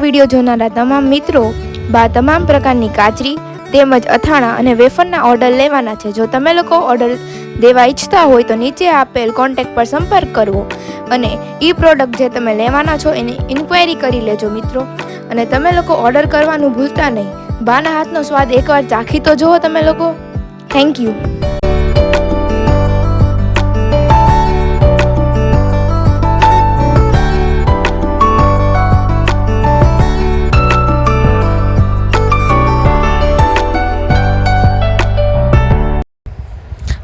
Video જોનારા તમામ મિત્રો તમામ પ્રકારની કાચરી તેમજ અથાણા અને વેફરના ઓર્ડર લેવાના છે. જો તમે લોકો ઓર્ડર દેવા ઈચ્છતા હોય તો નીચે આપેલ કોન્ટેક્ટ પર સંપર્ક કરવો અને ઈ પ્રોડક્ટ જે તમે લેવાના છો એની ઇન્ક્વાયરી કરી લેજો મિત્રો. અને તમે લોકો ઓર્ડર કરવાનું ભૂલતા નહીં. બાના હાથનો સ્વાદ એકવાર ચાખી તો જુઓ તમે લોકો. Thank you.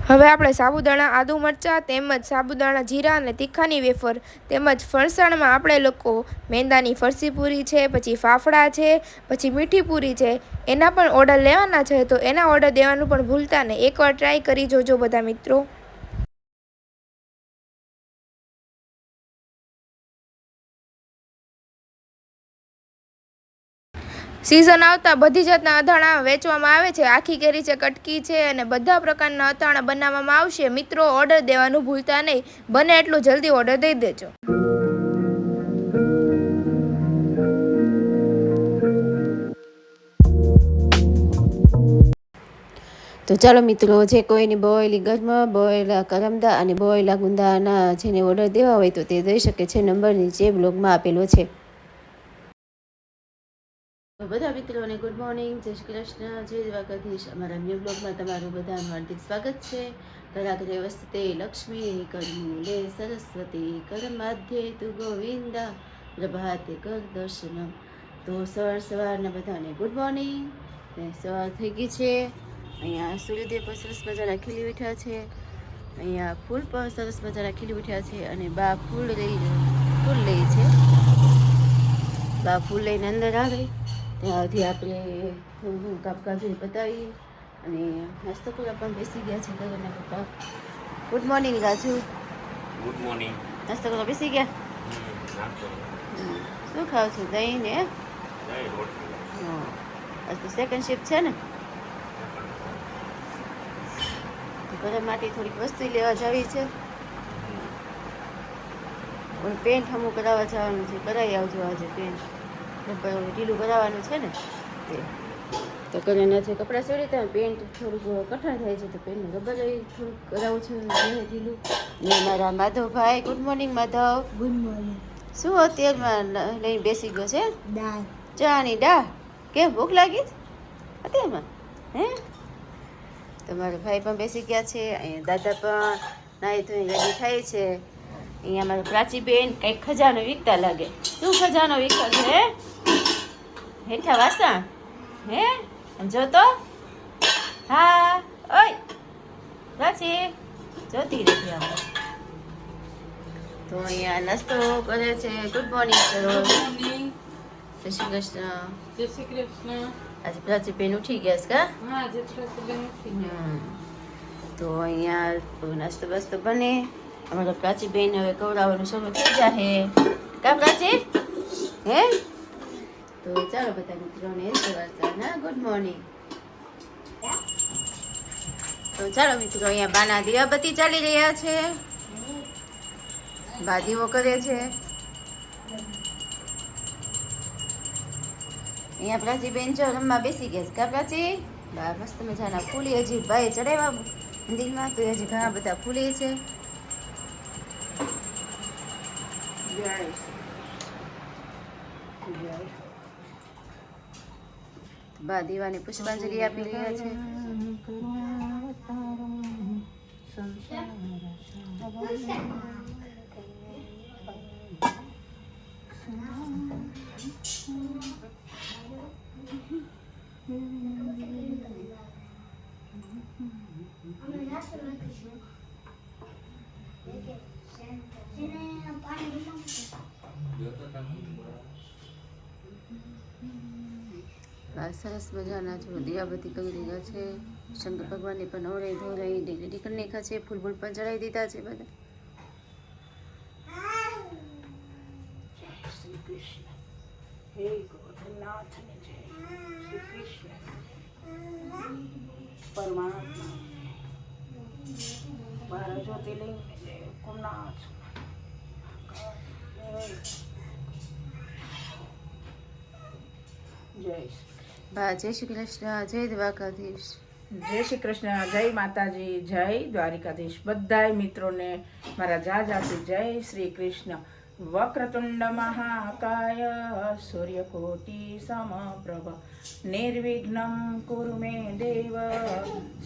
હવે આપણે સાબુદાણા આદુ મરચાં તેમજ સાબુદાણા જીરા અને તીખાની વેફર તેમજ ફરસાણમાં આપણે લોકો મેંદાની ફરસી પૂરી છે, પછી ફાફડા છે, પછી મીઠી પૂરી છે, એના પણ ઓર્ડર લેવાના છે. તો એના ઓર્ડર દેવાનું પણ ભૂલતા નહીં. એકવાર ટ્રાય કરી જોજો બધા મિત્રો. સિઝન આવતા બધી જાતના અથાણા વેચવામાં આવે છે. આખી કેરી છે, કટકી છે અને બધા પ્રકારના અથાણા બનાવવામાં આવશે. મિત્રો ઓર્ડર દેવાનું ભૂલતા નહીં. બને એટલું જલ્દી ઓર્ડર દઈ દેજો. તો ચાલો મિત્રો, જે કોઈની બોયેલી ગરમા, બોયેલા કરમદા અને બોયેલા ગુંદાના જેને ઓર્ડર દેવા હોય તો તે દઈ શકે છે. નંબર નીચે બ્લોગમાં આપેલો છે. બધા મિત્રોને ગુડ મોર્નિંગ, જય શ્રી કૃષ્ણ, જય દ્વારકાધીશ. અમારા ન્યૂ બ્લોગમાં તમારું બધાનું હાર્દિક સ્વાગત છે. કરાગ્રે વસતે લક્ષ્મી, કરમૂલે સરસ્વતી, કરમાધ્યે તુ ગોવિંદા, પ્રભાતે કર દર્શનમ. તો સવારના બધાને ગુડ મોર્નિંગ. સવાર થઈ ગઈ છે. અહીંયા સૂર્યદેવ પણ સરસ મજાના ખીલી ઉઠ્યા છે. અહીંયા ફૂલ પણ સરસ મજાના ખીલી ઉઠ્યા છે. અને બા ફૂલ લે છે. બા ફૂલ લઈને અંદર આવે ત્યાંથી આપણે કામકાજ બતાવીએ અને નાસ્તો કરવા પણ બેસી ગયા છે ઘરના પપ્પા. Good morning Raju. Good morning. નાસ્તો કરવા બેસી ગયા. શું ખાવ છું? દહીં ને હા, આજ તો સેકન્ડ શિફ્ટ છે ને. ઘર માટે થોડીક વસ્તુ લેવા જવી છે. પેન્ટ હમું કરાવવા જવાનું છે. કરાવી આવજો આજે પેન્ટ. ઢીલું કરાવવાનું છે ને તે. તો કરીને જે કપડાં સીવડી ત્યાં પેન્ટ થોડુંક કઠણ થાય છે તો પેન્ટને ગબર થોડુંક કરાવું છું ઢીલું. ને મારા Madhavbhai. Good morning Madhav. Good morning. શું અત્યારમાં લઈને બેસી ગયો છે? દાળ. ચાની દાળ. કેમ ભૂખ લાગી અત્યારમાં? હે? તો મારા ભાઈ પણ બેસી ગયા છે. અહીંયા દાદા પણ નાહી ધોઈ રેડી થાય છે. અહીંયા મારા પ્રાચીબેન કંઈક ખજાનો વીકતા લાગે. શું ખજાનો વીખો છે? હેઠા વાસણ હે? જો તો હા. ઓય પ્રાચી, જોતી રહી આપણે. તો અહીંયા નાસ્તો કરે છે. ગુડ મોર્નિંગ કરો. જય શ્રી કૃષ્ણ. જય શ્રી કૃષ્ણ. આજે પ્રાચીબેન ઉઠી ગયા છે કા? હા, જય પ્રાચીબેન ઉઠી ગયા. તો અહીંયા નાસ્તો બાસ્તો બને. અમારા પ્રાચીબેન હવે કવડાવવાનું શરૂ થઈ જશે કા પ્રાચી? હે? તો ચાલો બધા મિત્રોને સવારના ગુડ મોર્નિંગ. તો ચાલો મિત્રો, અહીંયા બાના દીવાબત્તી ચાલી રહ્યા છે. બા દીવો કરે છે. અહીંયા પ્રાચીબેન જો રમવા બેસી ગયા છે કા પ્રાચી? બા મસ્ત મજાના ફૂલી હજી ભાઈ ચડાવ્યા મંદિરમાં તો હજી ઘણા બધા ફૂલી છે. બા દીવાની પુષ્પાંજલિ આપી રહ્યા છે. બા સરસ મજાના જો દિયાબત્તી કરી રહ્યા છે. શંકર ભગવાનને પણ નવરાઈ ધોરાઈ રેડી કરી નાખ્યા છે. ફૂલ ફૂલ પણ ચડાવી દીધા છે બધા. શ્રી કૃષ્ણ હે ગોધનાથને જય. શ્રી કૃષ્ણ પરમાત્મા બાર જ્યોતિર્લિંગને જય. કુમનાથ જય બા જય શ્રી કૃષ્ણ, જય દ્વારકાધીશ. જય શ્રી કૃષ્ણ, જય માતાજી, જય દ્વારિકાધીશ. બધાય મિત્રોને મારા જાજાથી જય શ્રી કૃષ્ણ. વક્રતુંડ મહાકાય સૂર્યકોટિ સમપ્રભ નિર્વિઘ્નમ કુરુ મે દેવ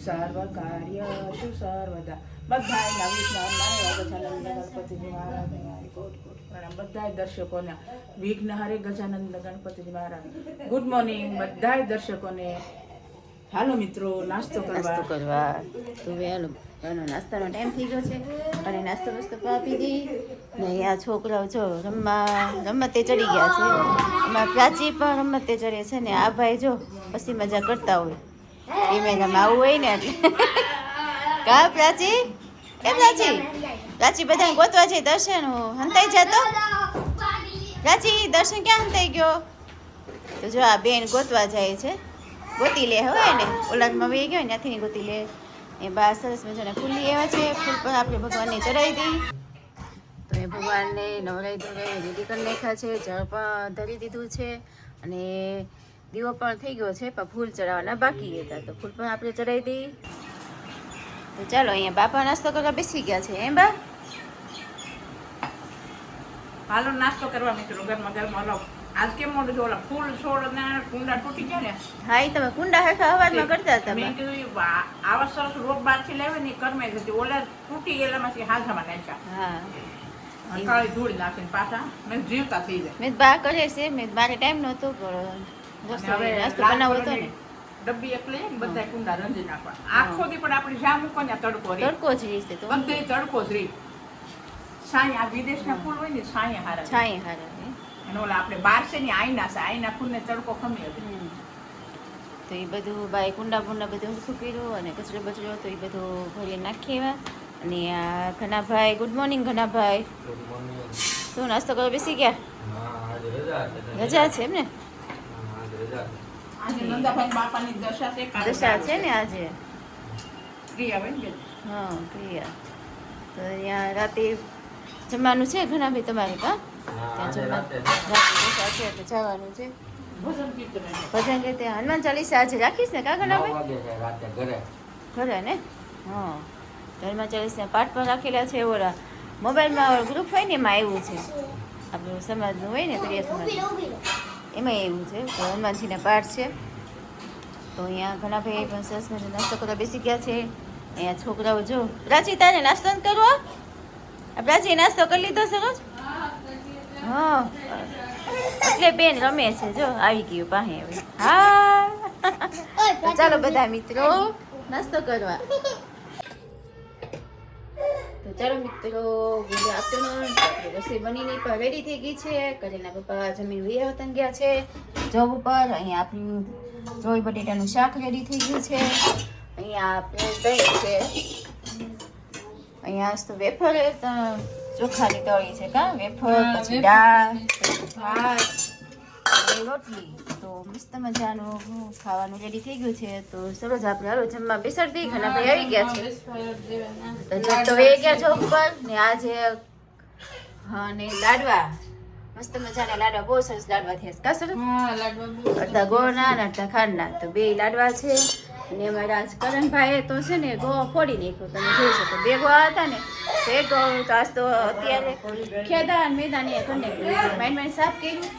સર્વકાર્યેષુ સર્વદા. બધાય ગજાનંદ ગણપતિજી મહારાજ કોટ કોટ પ્રણામ. બધાય દર્શકોને વિઘ્ન હરે ગજાનંદ ગણપતિજી મહારાજ. ગુડ મોર્નિંગ બધાય દર્શકોને. હાલો મિત્રો નાસ્તો નાસ્તો કરવા. કરવા તો હવે હાલો એનો નાસ્તાનો ટાઈમ થઈ ગયો છે અને નાસ્તો મસ્તો આપી દી ને અહીંયા છોકરાઓ જો રમતે ચડી ગયા છે. એમાં પ્રાચી પણ રમતે ચડે છે ને આ ભાઈ જો પછી મજા કરતા હોય એ મહિનામાં આવું હોય ને એટલે કા પ્રાચી એ પ્રાચી બધાને ગોતવા છે. દર્શન હંતાઈ જતો પ્રાચી દર્શન ક્યાં હંતાઈ ગયો? તો જો આ બેન ગોતવા જાય છે. ગોતી લે હોય ને ઓલાદમાં વહી ગયો ને ત્યાંથી ગોતી લે. એ બા સરસ મજાના ફૂલ લઈ આવ્યા છે. ફૂલ પણ આપણે ભગવાનને ચડાવી દઈ. તો એ ભગવાનને નવરાઈ ધોરાઈ રેડી કરી નાખ્યા છે. જળ પણ ધરી દીધું છે અને દીવો પણ થઈ ગયો છે પણ ફૂલ ચડાવવાના બાકી હતા તો ફૂલ પણ આપણે ચડાવી દઈ. તો ચાલો અહીંયા બાપા નાસ્તો કરવા બેસી ગયા છે. એમ બા હાલો નાસ્તો કરવા મિત્રો. ગરમા ગરમ હલો. આજ કેમ મોડું છે? ઓલા ફૂલ છોડ ને કુંડા તૂટી ગયા ને. હા એ તમે કુંડા હરખા અવાજમાં કરતા હતા. મેં કીધું આવા સરસ રોપ બહારથી લાવે ને કરમે જતી. ઓલા તૂટી ગયેલામાંથી હાથામાં નાખ્યા. હા કાળી ધૂળ નાખીને પાછા મેં જીવતા થઈ જાય. મેં બા કરે છે. મેં મારે ટાઈમ નહોતો પણ નાસ્તો બનાવો હતો ને ડબ્બી એક લઈએ ને બધા કુંડા રંજી નાખવા. આખો દી પણ આપણે જ્યાં મૂકો ને તડકો રહે. તડકો જ રહેશે તો બધે તડકો જ રહે. સાયા આ વિદેશના ફૂલ હોય ને સાયા હારા. છાંય હારા અને ઓલા આપણે બહાર છે ને આઈના છે. આઈના ફૂલને તડકો ખમી હતી. તો એ બધું બાય કુંડા બુંડા બધું હરખું કર્યું અને કચરો બચરો તો એ બધું ભરી નાખી એવા. અને આ ઘનાભાઈ ગુડ મોર્નિંગ. ઘનાભાઈ શું નાસ્તો કરવા બેસી ગયા? રજા છે એમ ને? આજે નંદાભાઈ બાપાની દશા છે. દશા છે ને આજે? ક્રિયા હોય ને. હા ક્રિયા. તો અહીંયા રાતે જમવાનું છે ઘનાભાઈ તમારે કા? ત્યાં રાતે દશા છે એટલે જવાનું છે. ભજન કીર્તન ભજન રીતે હનુમાન ચાલીસા આજે રાખીશ ને કા ઘનાભાઈ? ઘરે ને? હા હનુમાન ચાલીસા પાઠ પણ રાખેલા છે. ઓલા મોબાઈલમાં ગ્રુપ હોય ને એમાં આવ્યું છે. આપણું સમાજનું હોય ને તળિયા સમાજ એમાં એવું છે. તો હનુમાનજીના પાઠ છે. તો અહીંયા ઘણા ભાઈ પણ સરસ મજાનો નાસ્તો કરવા બેસી ગયા છે. અહીંયા છોકરાઓ જો પ્રાચી તારે નાસ્તો નથી કરવો? આ પ્રાચી નાસ્તો કરી લીધો સરસ? હા એટલે બેન રમે છે. જો આવી ગયું પાસે હવે. હા તો ચાલો બધા મિત્રો નાસ્તો કરવા. તો ચાલો મિત્રો ગુડ આફ્ટરનૂન. રસોઈ બનીને પણ રેડી થઈ ગઈ છે. કરેના પપ્પા જમીન વૈયા વતન ગયા છે જોબ ઉપર. અહીંયા આપણું ચોળી બટેટાનું શાક રેડી થઈ ગયું છે. અહીંયા આપણે દહીં છે. અહીંયા તો વેફર ચોખાની તળી છે કા? વેફર પછી દાળ ભાત અને રોટલી. તો મસ્ત મજાનું ખાવાનું રેડી થઈ ગયું છે. તો સરસ આપણે હાલો જમવા બેસાડી દઈ. ઘણા ભાઈ આવી ગયા છે તો એ ગયા જોબ પર ને આજે હા ને લાડવા મસ્ત મજાના લાડવા બહુ સરસ લાડવા થયા કા સરસ? અડધા ગોળના ને અડધા ખાંડના. તો બે લાડવા છે. અને અમારા આજ કરણભાઈએ તો છે ને ગોવા ફોડી નાખ્યો. તમે જોઈ શકો 2 ગોવા હતા ને તો 1 ગોળ તો આજ તો અત્યારે ખેદા અને મેદાને ઘરને માઇન્ડ સાફ કર્યું.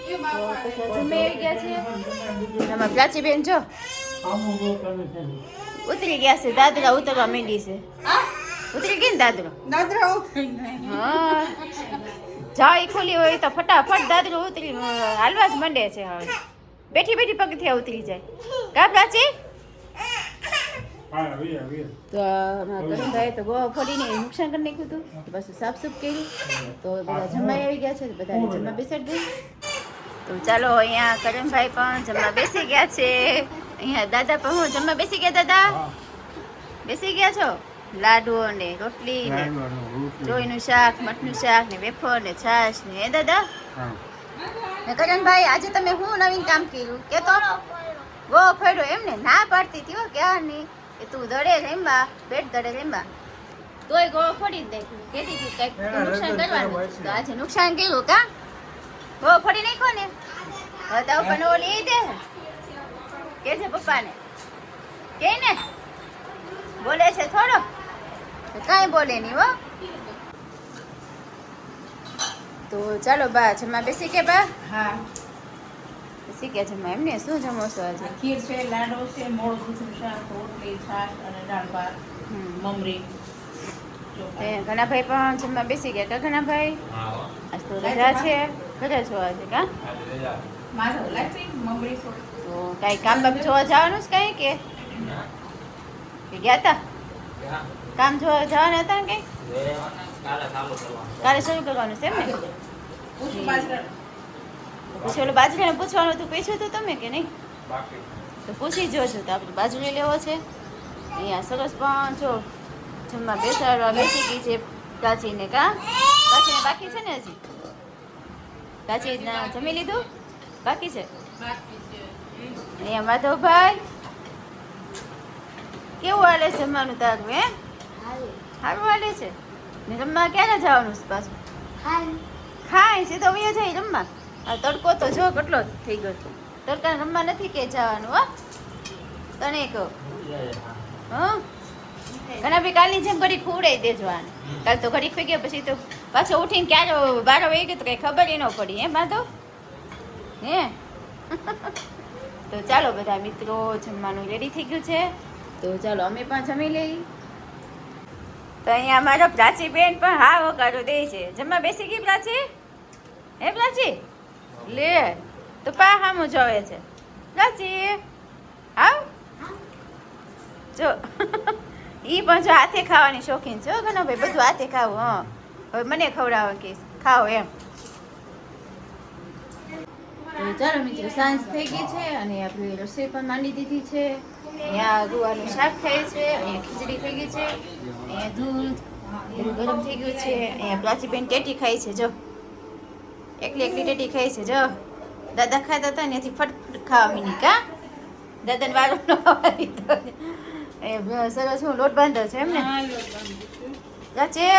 જમે આવી ગયા છે. આમાં પ્રાચીબેન જો ઉતરી ગયા છે. દાદરા ઉતરવા માંડી છે. ઉતરી ગઈ ને દાદરો? હા જાળી ખોલી હોય તો ફટાફટ દાદરો ઉતરી હાલવા જ માંડે છે. હવે બેઠી બેઠી પગથિયા ઉતરી જાય કા પ્રાચી? તો કરણભાઈ તો ગોવા ફોડીને નુકસાન કરી નાખ્યું હતું. તો બસ સાફ સૂફ કર્યું. તો બધા જમવા આવી ગયા છે. બધાને જમવા બેસાડી દઉં. તો ચાલો અહીંયા કરણભાઈ પણ જમવા બેસી ગયા છે. અહીંયા દાદા પણ હું જમવા બેસી ગયા. દાદા બેસી ગયા છો? લાડુ ને રોટલી ને ચોઈનું શાક, મઠનું શાક ને વેફર ને છાશ ને. હે દાદા? ને કરણભાઈ આજે તમે શું નવીન કામ કર્યું કે તો? ગો ફેડો એમને ના પાડતી હતી હો ક્યારની કે તું દડે રેમ્બા, બેટ દડે રેમ્બા, તોય ગો ફોડી જ નાખ્યું. કેતી હતી કંઈક નુકસાન કરવાનું, તો આજે નુકસાન કર્યું કા? ગો ફોડી નાખ્યો ને. હવે તો પણ ઓલી દે કે છે પપ્પાને કે ને બોલે છે થોડો, કાંઈ બોલે નહીં હો. તો ચાલો બા જમવા બેસી કે બા? હા, બેસી ગયા જમવા. એમને શું જમો છો આજે? ખીર છે, લાડો છે, મોળ દૂધનું શાક, રોટલી, છાશ અને દાળ ભાત, મમરી. તે ઘણાભાઈ પણ જમવા બેસી ગયા કા? ઘણાભાઈ આજ તો રજા છે, ઘરે છો આજે કા? મારો લાચી મમરી થોડી. તો કાંઈ કામ બામ જોવા જવાનું છે કાંઈ કે ગયા હતા? કામ જોવા જવાના હતા ને કંઈ? કાલે શરૂ કરવાનું છે એમ ને? પૂછું બાજરા. પછી ઓલું બાજરાને પૂછવાનું હતું, પૂછ્યું હતું તમે કે નહીં? તો પૂછી જોજો. તો આપણે બાજરી લેવો છે. અહીંયા સરસ પણ જો જમવા બેસાડવા બેસી ગઈ છે કાચીને કા? કાચીને બાકી છે ને હજી? કાચી જમી લીધું? બાકી છે? અહીંયા માધવભાઈ કેવું હાલે છે જમવાનું તારું? હે સારું હાલે છે ને? રમવા ક્યારે જવાનું છે પાછું? ખાય છે તો વયો જાય રમવા. આ તડકો તો જો કેટલો થઈ ગયો. તડકા રમવા નથી કે જવાનું હો તને કહું. હં ઘણા ભાઈ કાલની જેમ ઘડીક ખવડાવી દેજો આને. કાલ તો ઘડીક થઈ ગયા પછી તો પાછો ઉઠીને ક્યારે 12 વાગી ગયો તો કંઈ ખબર ન પડી. હે માધવ? હે તો ચાલો બધા મિત્રો જમવાનું રેડી થઈ ગયું છે. તો ચાલો અમે પણ જમી લઈ. તો અહીંયા અમારા પ્રાચી બેન પણ હા વગાડો દે છે. જમવા બેસી ગઈ પ્રાચી? હે પ્રાચી? લે તો પા હામું જોવે છે. પ્રાચી આવ જો ઈ પણ જો હાથે ખાવાની શોખીન છે ઘણા ભાઈ. બધું હાથે ખાવું. હા હવે મને ખવડાવો કે ખાઓ એમ. તો ચાલો મિત્રો સાંજ થઈ ગઈ છે અને આપણે રસોઈ પણ માંડી દીધી છે. અહીંયા ગુવાનું શાક થાય છે, અહીંયા ખીચડી થઈ ગઈ છે, અહીંયા દૂધ બધું ગરમ થઈ ગયું છે. અહીંયા પ્રાચીબેન ટેટી ખાઈ છે. જો એકલી એકલી ટેટી ખાઈ છે. જો દાદા ખાતા હતા ને એથી ફટફટ ખાવા મીની કા? દાદાને વારો ન આવવા દીધો. સરસ હું લોટ બાંધો છે એમ ને? પ્રાચી